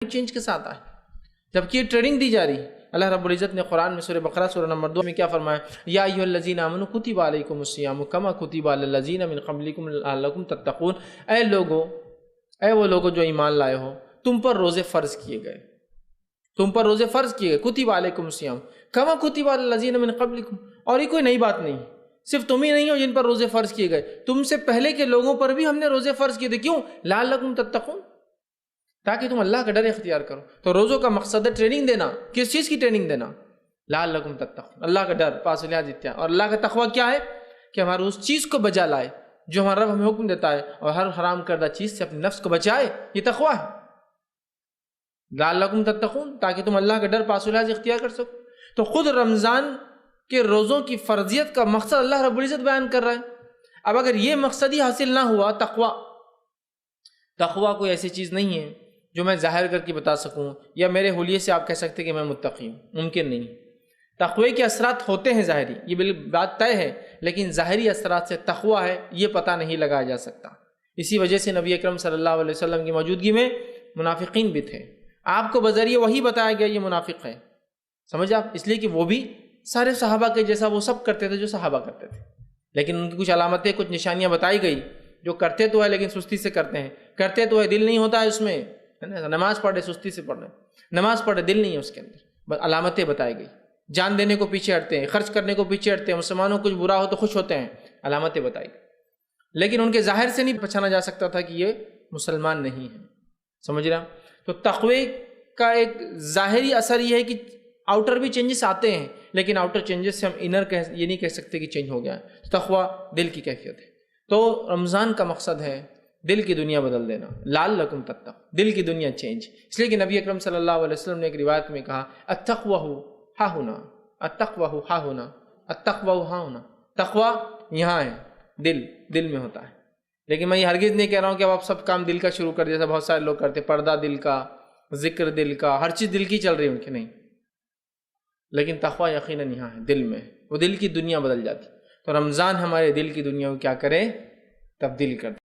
Change کے ساتھ آئے، جبکہ یہ ٹریننگ دی جا رہی ہے۔ اللہ رب العزت نے قرآن میں سورہ بقرہ سورہ نمبر 2 میں کیا فرمایا؟ یا ایھا الذین آمنوا کتب علیکم الصیام کما کتب علی الذین من قبلکم لعلکم تتقون، اے لوگو، اے وہ لوگو جو ایمان لائے ہو، تم پر روزے فرض کیے گئے، تم پر روزے فرض کیے گئے، کتب علیکم الصیام کما کتب علی الذین من قبلکم۔ اور یہ کوئی نئی بات نہیں، صرف تم ہی نہیں ہو جن پر روزے فرض کیے گئے، تم سے پہلے کے لوگوں پر بھی ہم نے روزے فرض کیے تھے۔ کیوں؟ لعلکم تتقون، تاکہ تم اللہ کا ڈر اختیار کرو۔ تو روزوں کا مقصد ہے ٹریننگ دینا۔ کس چیز کی ٹریننگ دینا؟ لعلکم تتقون، اللہ کا ڈر، پاس لحاظ اختیار۔ اور اللہ کا تقویٰ کیا ہے؟ کہ ہمارے اس چیز کو بجا لائے جو ہمارا رب ہمیں حکم دیتا ہے، اور ہر حرام کردہ چیز سے اپنے نفس کو بچائے، یہ تقویٰ ہے۔ لعلکم تتقون، تاکہ تم اللہ کا ڈر پاس لحاظ اختیار کر سکو۔ تو خود رمضان کے روزوں کی فرضیت کا مقصد اللہ رب العزت بیان کر رہا ہے۔ اب اگر یہ مقصد ہی حاصل نہ ہوا، تقویٰ کوئی ایسی چیز نہیں ہے جو میں ظاہر کر کے بتا سکوں، یا میرے حلیے سے آپ کہہ سکتے کہ میں متقی ہوں، ممکن نہیں۔ تقوی کے اثرات ہوتے ہیں ظاہری، یہ بالکل بات طے ہے، لیکن ظاہری اثرات سے تقویٰ ہے یہ پتہ نہیں لگایا جا سکتا۔ اسی وجہ سے نبی اکرم صلی اللہ علیہ وسلم کی موجودگی میں منافقین بھی تھے، آپ کو بذریعہ وہی بتایا گیا یہ منافق ہے، سمجھ آپ؟ اس لیے کہ وہ بھی سارے صحابہ کے جیسا وہ سب کرتے تھے جو صحابہ کرتے تھے، لیکن ان کی کچھ علامتیں، کچھ نشانیاں بتائی گئی، جو کرتے تو ہے لیکن سستی سے کرتے ہیں، کرتے تو ہے دل نہیں ہوتا ہے اس میں، نماز پڑھے سستی سے پڑھ رہے ہیں، نماز پڑھے دل نہیں ہے اس کے اندر، بس علامتیں بتائی گئی۔ جان دینے کو پیچھے ہٹتے ہیں، خرچ کرنے کو پیچھے ہٹتے ہیں، مسلمانوں کو کچھ برا ہو تو خوش ہوتے ہیں، علامتیں بتائی گئی، لیکن ان کے ظاہر سے نہیں پہچانا جا سکتا تھا کہ یہ مسلمان نہیں ہے، سمجھ رہے ہیں؟ تو تقوی کا ایک ظاہری اثر یہ ہے کہ آؤٹر بھی چینجز آتے ہیں، لیکن آؤٹر چینجز سے ہم انر یہ نہیں کہہ سکتے کہ چینج ہو گیا ہے۔ تقوی دل کی کیفیت ہے۔ تو رمضان کا مقصد ہے دل کی دنیا بدل دینا، لعلکم تتقون، دل کی دنیا چینج۔ اس لیے کہ نبی اکرم صلی اللہ علیہ وسلم نے ایک روایت میں کہا التقوی ہا ہونا، التقوی ہا ہونا، التقوی ہا ہونا، تقوی یہاں ہے، دل میں ہوتا ہے۔ لیکن میں یہ ہرگز نہیں کہہ رہا ہوں کہ اب آپ سب کام دل کا شروع کر دیا، جیسا بہت سارے لوگ کرتے، پردہ دل کا، ذکر دل کا، ہر چیز دل کی چل رہی ہے ان کی، نہیں، لیکن تقوی یقیناً یہاں ہے، دل میں، وہ دل کی دنیا بدل جاتی۔ تو رمضان ہمارے دل کی دنیا کو کیا کرے؟ تبدیل کر دے۔